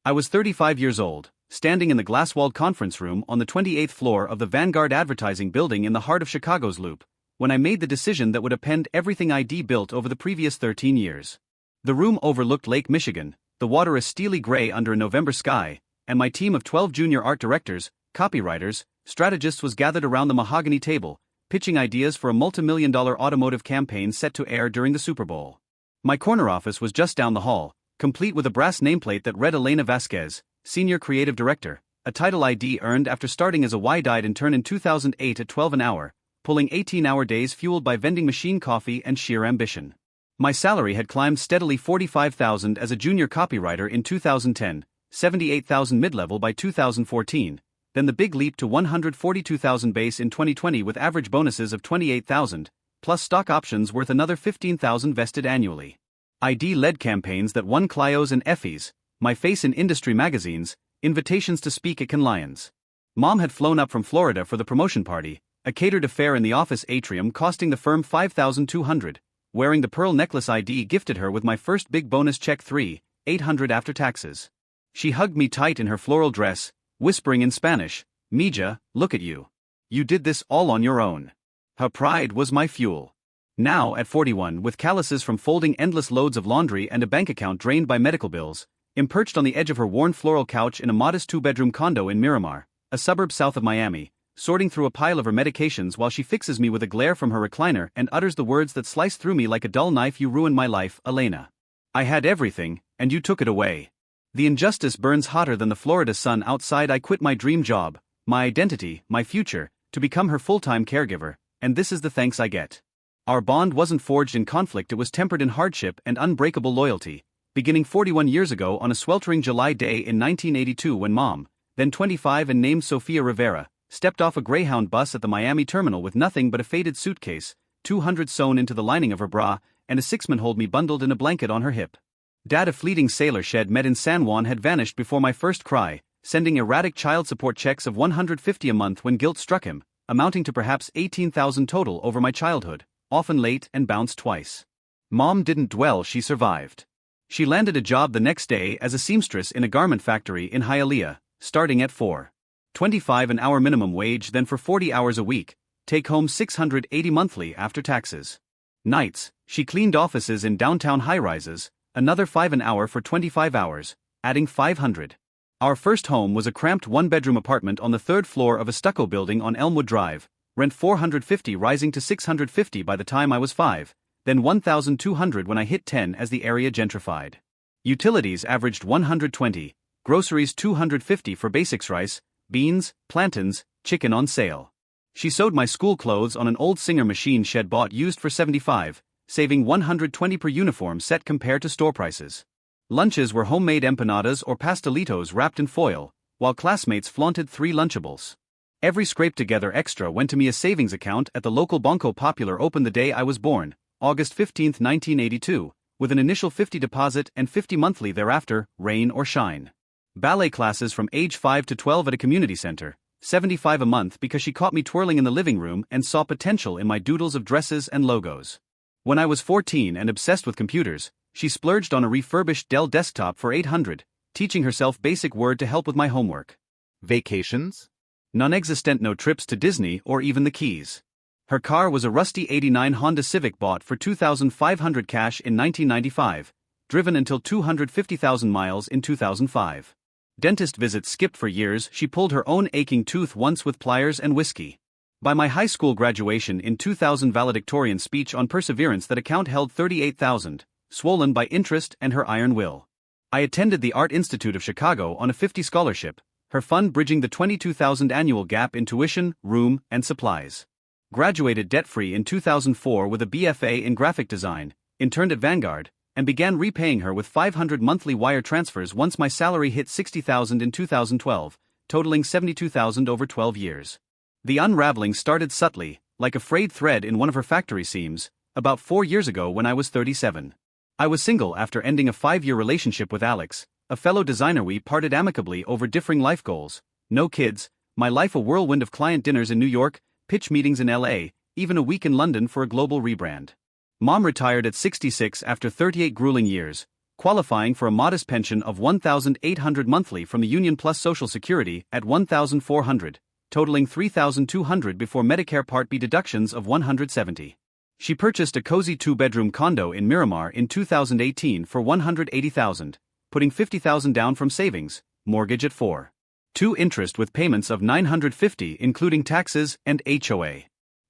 I was 35 years old, standing in the glass-walled conference room on the 28th floor of the Vanguard Advertising Building in the heart of Chicago's Loop, when I made the decision that would append everything I'd built over the previous 13 years. The room overlooked Lake Michigan, the water a steely gray under a November sky, and my team of 12 junior art directors, copywriters, strategists was gathered around the mahogany table, pitching ideas for a multi-million-dollar automotive campaign set to air during the Super Bowl. My corner office was just down the hall, complete with a brass nameplate that read Elena Vasquez, Senior Creative Director, a title I'd earned after starting as a wide-eyed intern in 2008 at $12 an hour, pulling 18-hour days fueled by vending machine coffee and sheer ambition. My salary had climbed steadily $45,000 as a junior copywriter in 2010, $78,000 mid-level by 2014, then the big leap to $142,000 base in 2020 with average bonuses of $28,000, plus stock options worth another $15,000 vested annually. I'd led campaigns that won Clios and Effies, my face in industry magazines, invitations to speak at Cannes Lions. Mom had flown up from Florida for the promotion party, a catered affair in the office atrium costing the firm $5,200, wearing the pearl necklace I'd gifted her with my first big bonus check $3,800 after taxes. She hugged me tight in her floral dress, whispering in Spanish, "Mija, look at you. You did this all on your own." Her pride was my fuel. Now, at 41, with calluses from folding endless loads of laundry and a bank account drained by medical bills, perched on the edge of her worn floral couch in a modest two-bedroom condo in Miramar, a suburb south of Miami, sorting through a pile of her medications while she fixes me with a glare from her recliner and utters the words that slice through me like a dull knife, "You ruined my life, Elena. I had everything, and you took it away." The injustice burns hotter than the Florida sun outside. I quit my dream job, my identity, my future, to become her full-time caregiver, and this is the thanks I get. Our bond wasn't forged in conflict, it was tempered in hardship and unbreakable loyalty, beginning 41 years ago on a sweltering July day in 1982 when Mom, then 25 and named Sofia Rivera, stepped off a Greyhound bus at the Miami terminal with nothing but a faded suitcase, 200 sewn into the lining of her bra, and a six-month-old me bundled in a blanket on her hip. Dad, a fleeting sailor shed met in San Juan, had vanished before my first cry, sending erratic child support checks of $150 a month when guilt struck him, amounting to perhaps $18,000 total over my childhood, often late and bounced twice. Mom didn't dwell, she survived. She landed a job the next day as a seamstress in a garment factory in Hialeah, starting at $4.25 an hour minimum wage, then for 40 hours a week, take home $680 monthly after taxes. Nights, she cleaned offices in downtown high-rises, another $5 an hour for 25 hours, adding $500. Our first home was a cramped one-bedroom apartment on the third floor of a stucco building on Elmwood Drive, rent $450 rising to $650 by the time I was 5, then $1,200 when I hit 10 as the area gentrified. Utilities averaged $120, groceries $250 for basics: rice, beans, plantains, chicken on sale. She sewed my school clothes on an old Singer machine shed bought used for $75, saving $120 per uniform set compared to store prices. Lunches were homemade empanadas or pastelitos wrapped in foil, while classmates flaunted 3 Lunchables. Every scraped together extra went to me a savings account at the local Banco Popular, opened the day I was born, August 15, 1982, with an initial $50 deposit and $50 monthly thereafter, rain or shine. Ballet classes from age 5 to 12 at a community center, $75 a month because she caught me twirling in the living room and saw potential in my doodles of dresses and logos. When I was 14 and obsessed with computers, she splurged on a refurbished Dell desktop for $800, teaching herself basic Word to help with my homework. Vacations? Non-existent, no trips to Disney or even the Keys. Her car was a rusty '89 Honda Civic bought for $2,500 cash in 1995, driven until 250,000 miles in 2005. Dentist visits skipped for years. She pulled her own aching tooth once with pliers and whiskey. By my high school graduation in 2000, valedictorian speech on perseverance, that account held $38,000, swollen by interest and her iron will. I attended the Art Institute of Chicago on a $50 scholarship, her fund bridging the $22,000 annual gap in tuition, room, and supplies. Graduated debt-free in 2004 with a BFA in graphic design, interned at Vanguard, and began repaying her with 500 monthly wire transfers once my salary hit $60,000 in 2012, totaling $72,000 over 12 years. The unraveling started subtly, like a frayed thread in one of her factory seams, about 4 years ago when I was 37. I was single after ending a 5-year relationship with Alex, a fellow designer. We parted amicably over differing life goals. No kids, my life a whirlwind of client dinners in New York, pitch meetings in LA, even a week in London for a global rebrand. Mom retired at 66 after 38 grueling years, qualifying for a modest pension of $1,800 monthly from the Union plus Social Security at $1,400, totaling $3,200 before Medicare Part B deductions of $170. She purchased a cozy two-bedroom condo in Miramar in 2018 for $180,000, putting $50,000 down from savings, mortgage at 4.2 interest with payments of $950 including taxes and HOA.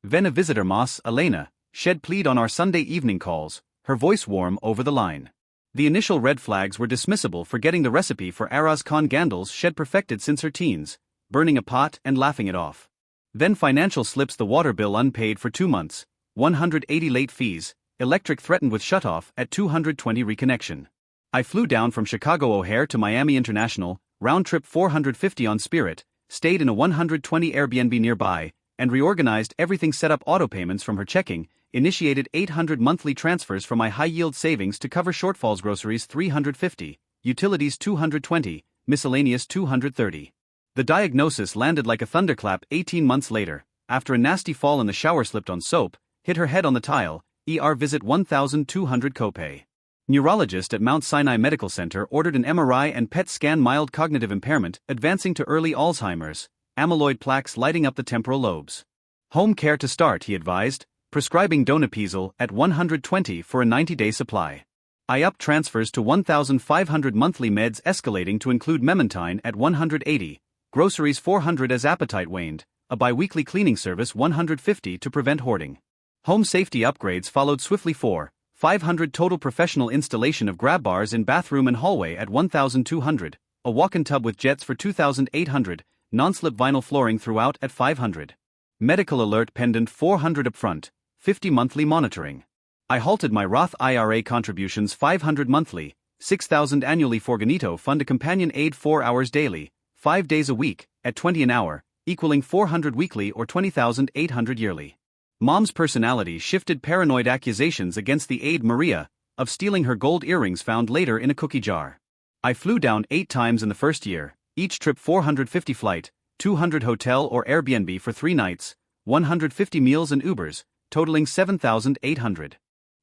Then a visitor Elena, shed plead on our Sunday evening calls, her voice warm over the line. The initial red flags were dismissible for getting the recipe for Araz Khan Gandal's shed perfected since her teens, burning a pot and laughing it off. Then financial slips, the water bill unpaid for 2 months, 180 late fees, electric threatened with shutoff at 220 reconnection. I flew down from Chicago O'Hare to Miami International, round trip $450 on Spirit, stayed in a 120 Airbnb nearby, and reorganized everything, set up auto payments from her checking, initiated 800 monthly transfers from my high-yield savings to cover shortfalls, groceries $350, utilities $220, miscellaneous $230. The diagnosis landed like a thunderclap 18 months later, after a nasty fall in the shower, slipped on soap, hit her head on the tile, ER visit $1,200 copay. Neurologist at Mount Sinai Medical Center ordered an MRI and PET scan, mild cognitive impairment, advancing to early Alzheimer's, amyloid plaques lighting up the temporal lobes. Home care to start, he advised, prescribing donepezil at $120 for a 90-day supply. I upped transfers to $1,500 monthly, meds escalating to include Memantine at $180, groceries $400 as appetite waned, a bi-weekly cleaning service $150 to prevent hoarding. Home safety upgrades followed swiftly, $500 total, professional installation of grab bars in bathroom and hallway at $1,200, a walk-in tub with jets for $2,800, non-slip vinyl flooring throughout at $500. Medical alert pendant $400 upfront, 50 monthly monitoring. I halted my Roth IRA contributions, $500 monthly, $6,000 annually. Forganito fund a companion aid 4 hours daily, 5 days a week, at $20 an hour, equaling $400 weekly or $20,800 yearly. Mom's personality shifted, paranoid accusations against the aide Maria of stealing her gold earrings found later in a cookie jar. I flew down 8 times in the first year, each trip $450 flight, $200 hotel or Airbnb for 3 nights, $150 meals and Ubers, totaling $7,800.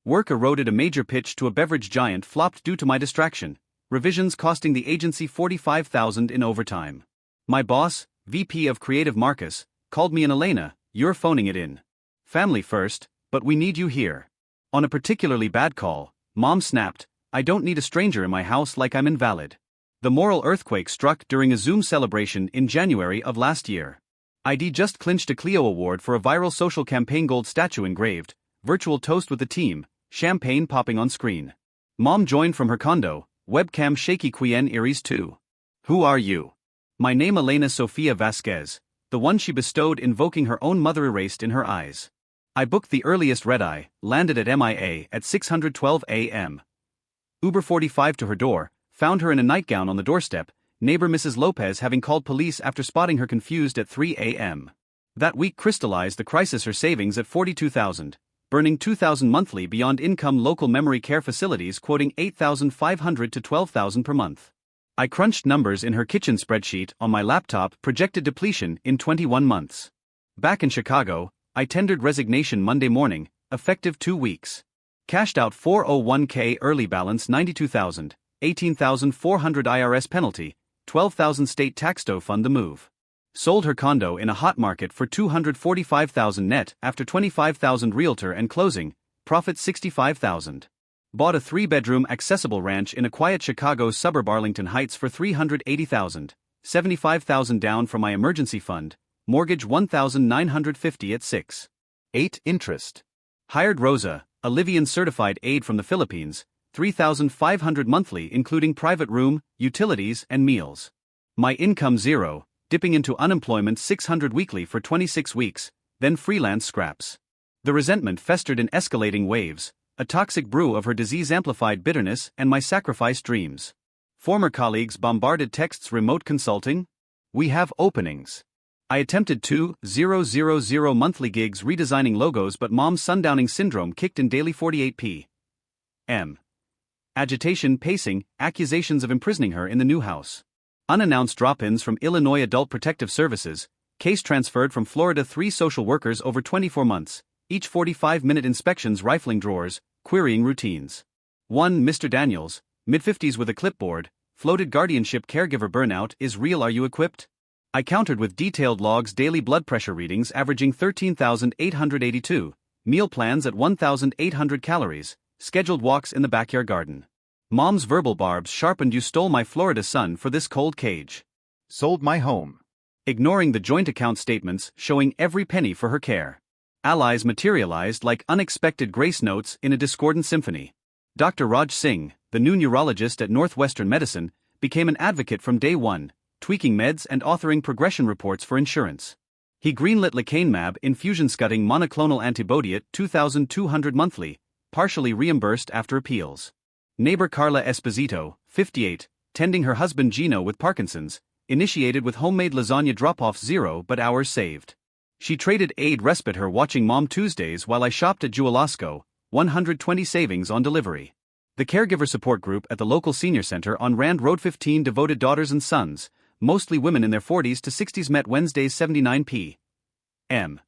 Work eroded, a major pitch to a beverage giant flopped due to my distraction, revisions costing the agency $45,000 in overtime. My boss, VP of Creative Marcus, called me, and Elena, you're phoning it in. Family first, but we need you here. On a particularly bad call, Mom snapped, I don't need a stranger in my house like I'm invalid. The moral earthquake struck during a Zoom celebration in January of last year. ID just clinched a Clio Award for a viral social campaign, gold statue engraved, virtual toast with the team, champagne popping on screen. Mom joined from her condo, webcam shaky, Quien Iris 2. Who are you? My name Elena Sofia Vasquez, the one she bestowed, invoking her own mother erased in her eyes. I booked the earliest red-eye, landed at MIA at 6:12 a.m. Uber 45 to her door, found her in a nightgown on the doorstep, neighbor Mrs. Lopez having called police after spotting her confused at 3 a.m. That week crystallized the crisis, her savings at $42,000, burning $2,000 monthly beyond income, local memory care facilities quoting $8,500 to $12,000 per month. I crunched numbers in her kitchen spreadsheet on my laptop, projected depletion in 21 months. Back in Chicago, I tendered resignation Monday morning, effective 2 weeks. Cashed out 401k early balance $92,000, $18,400 IRS penalty, $12,000 state tax to fund the move. Sold her condo in a hot market for $245,000 net after $25,000 realtor and closing, profit $65,000. Bought a 3-bedroom accessible ranch in a quiet Chicago suburb, Arlington Heights, for $380,000, $75,000 down from my emergency fund, mortgage $1,950 at 6.8 interest. Hired Rosa, a Livian certified aide from the Philippines, $3,500 monthly including private room, utilities and meals. My income zero, dipping into unemployment $600 weekly for 26 weeks, then freelance scraps. The resentment festered in escalating waves, a toxic brew of her disease-amplified bitterness and my sacrificed dreams. Former colleagues bombarded texts, remote consulting? We have openings. I attempted 2,000 monthly gigs redesigning logos, but Mom's sundowning syndrome kicked in daily 48 p.m. Agitation, pacing, accusations of imprisoning her in the new house. Unannounced drop-ins from Illinois Adult Protective Services, case transferred from Florida, 3 social workers over 24 months, each 45-minute inspections, rifling drawers, querying routines. 1 Mr. Daniels, mid-50s with a clipboard, floated guardianship caregiver burnout is real, are you equipped? I countered with detailed logs, daily blood pressure readings averaging 13,882, meal plans at 1,800 calories, scheduled walks in the backyard garden. Mom's verbal barbs sharpened, you stole my Florida sun for this cold cage. Sold my home. Ignoring the joint account statements showing every penny for her care. Allies materialized like unexpected grace notes in a discordant symphony. Dr. Raj Singh, the new neurologist at Northwestern Medicine, became an advocate from day one, tweaking meds and authoring progression reports for insurance. He greenlit lecanemab infusion-scudding monoclonal antibody at 2,200 monthly, partially reimbursed after appeals. Neighbor Carla Esposito, 58, tending her husband Gino with Parkinson's, initiated with homemade lasagna drop-off 0 but hours saved. She traded aid respite her watching Mom Tuesdays while I shopped at Jewel-Osco, 120 savings on delivery. The caregiver support group at the local senior center on Rand Road 15 devoted daughters and sons, mostly women in their 40s to 60s, met Wednesdays 79 p.m.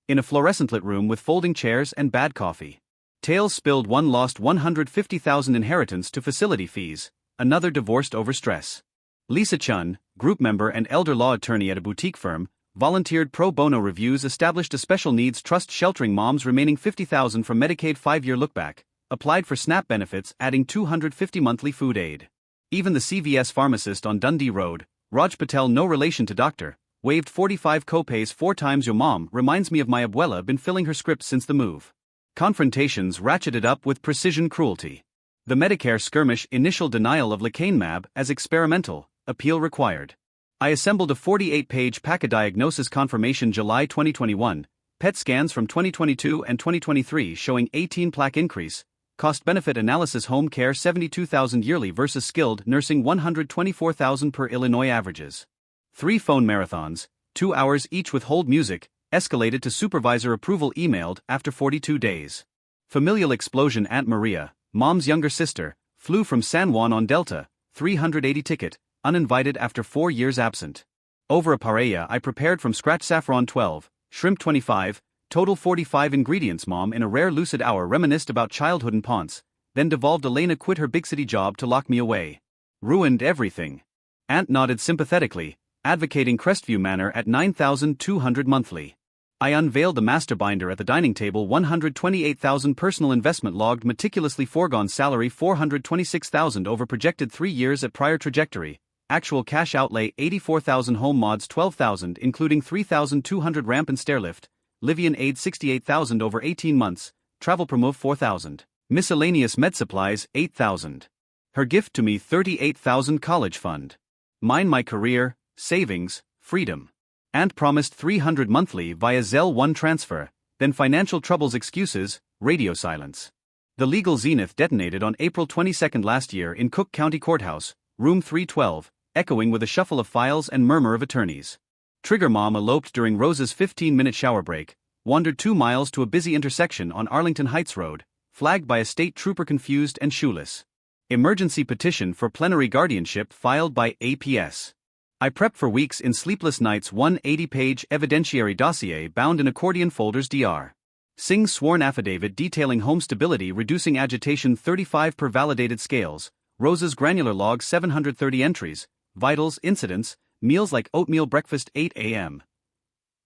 in a fluorescent-lit room with folding chairs and bad coffee. Tales spilled, one lost $150,000 inheritance to facility fees, another divorced over stress. Lisa Chun, group member and elder law attorney at a boutique firm, volunteered pro bono reviews, established a special needs trust sheltering moms remaining $50,000 from Medicaid 5-year lookback, applied for SNAP benefits adding $250 monthly food aid. Even the CVS pharmacist on Dundee Road, Raj Patel, no relation to doctor, waived 45 copays 4 times. Your mom reminds me of my abuela, been filling her scripts since the move. Confrontations ratcheted up with precision cruelty. The Medicare skirmish, initial denial of lecanemab as experimental, appeal required. I assembled a 48-page PACA diagnosis confirmation July 2021, PET scans from 2022 and 2023 showing 18 plaque increase, cost-benefit analysis, home care $72,000 yearly versus skilled nursing $124,000 per Illinois averages. 3 phone marathons, 2 hours each with hold music, escalated to supervisor approval, emailed after 42 days. Familial explosion. Aunt Maria, Mom's younger sister, flew from San Juan on Delta, 380 ticket, uninvited after 4 years absent. Over a paella I prepared from scratch, saffron 12, shrimp 25, total 45 ingredients. Mom, in a rare lucid hour, reminisced about childhood in Ponce, then devolved. Elena quit her big city job to lock me away. Ruined everything. Aunt nodded sympathetically, advocating Crestview Manor at 9,200 monthly. I unveiled the master binder at the dining table. 128,000 personal investment logged, meticulously foregone salary $426,000 over projected 3 years at prior trajectory, actual cash outlay 84,000, home mods 12,000 including 3,200 ramp and stairlift, Livian aid 68,000 over 18 months, travel promo 4,000, miscellaneous med supplies 8,000. Her gift to me 38,000 college fund. Mine my career, savings, freedom. Aunt promised 300 monthly via Zelle 1 transfer, then financial troubles, excuses, radio silence. The legal zenith detonated on April 22 last year in Cook County Courthouse, room 312, echoing with a shuffle of files and murmur of attorneys. Trigger Mom eloped during Rose's 15-minute shower break, wandered 2 miles to a busy intersection on Arlington Heights Road, flagged by a state trooper confused and shoeless. Emergency petition for plenary guardianship filed by APS. I prepped for weeks in sleepless nights. 180-page evidentiary dossier bound in accordion folders. Dr. Singh's sworn affidavit detailing home stability reducing agitation 35 per validated scales, Rose's granular log 730 entries, vitals, incidents, meals like oatmeal breakfast 8 a.m.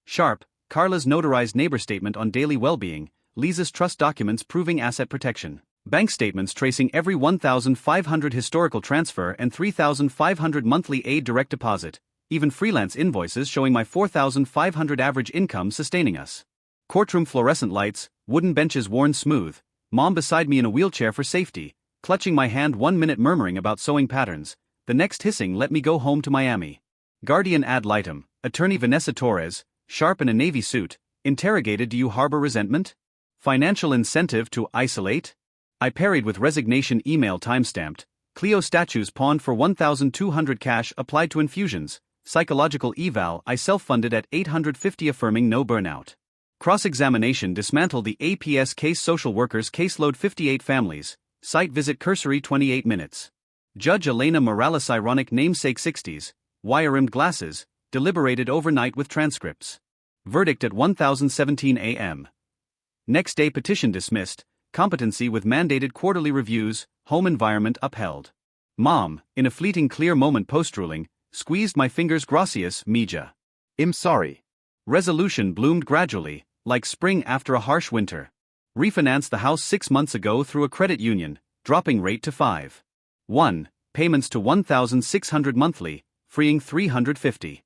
sharp, Carla's notarized neighbor statement on daily well-being, Lisa's trust documents proving asset protection, bank statements tracing every 1,500 historical transfer and 3,500 monthly aid direct deposit, even freelance invoices showing my 4,500 average income sustaining us. Courtroom fluorescent lights, wooden benches worn smooth, Mom beside me in a wheelchair for safety, clutching my hand 1 minute murmuring about sewing patterns, the next hissing let me go home to Miami. Guardian ad litem, attorney Vanessa Torres, sharp in a navy suit, interrogated, do you harbor resentment? Financial incentive to isolate? I parried with resignation, email timestamped, Cleo statues pawned for 1,200 cash applied to infusions, psychological eval I self-funded at $850 affirming no burnout. Cross-examination dismantled the APS case, social workers caseload 58 families, site visit cursory 28 minutes. Judge Elena Morales ironic namesake 60s, wire-rimmed glasses, deliberated overnight with transcripts. Verdict at 1,017 a.m. Next day petition dismissed, competency with mandated quarterly reviews, home environment upheld. Mom, in a fleeting clear moment post-ruling, squeezed my fingers gracias, mija. I'm sorry. Resolution bloomed gradually, like spring after a harsh winter. Refinanced the house 6 months ago through a credit union, dropping rate to 5.1, payments to $1,600 monthly, freeing $350.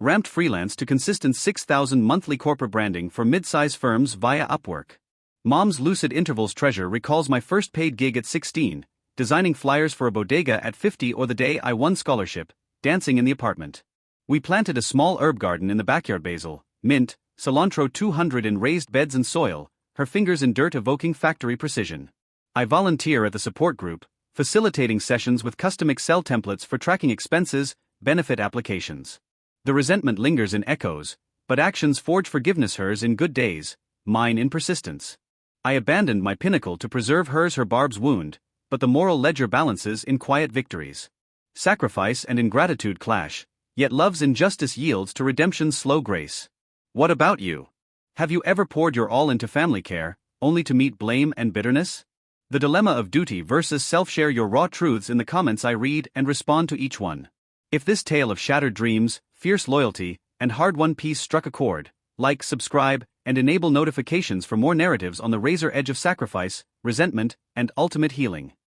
Ramped freelance to consistent $6,000 monthly corporate branding for mid-size firms via Upwork. Mom's lucid intervals treasure recalls my first paid gig at 16, designing flyers for a bodega at 50 or the day I won scholarship, dancing in the apartment. We planted a small herb garden in the backyard, basil, mint, cilantro 200 in raised beds and soil, her fingers in dirt evoking factory precision. I volunteer at the support group, facilitating sessions with custom Excel templates for tracking expenses, benefit applications. The resentment lingers in echoes, but actions forge forgiveness, hers in good days, mine in persistence. I abandoned my pinnacle to preserve hers her barb's wound, but the moral ledger balances in quiet victories. Sacrifice and ingratitude clash, yet love's injustice yields to redemption's slow grace. What about you? Have you ever poured your all into family care, only to meet blame and bitterness? The dilemma of duty versus self. Share your raw truths in the comments. I read and respond to each one. If this tale of shattered dreams, fierce loyalty, and hard-won peace struck a chord, like, subscribe, and enable notifications for more narratives on the razor edge of sacrifice, resentment, and ultimate healing.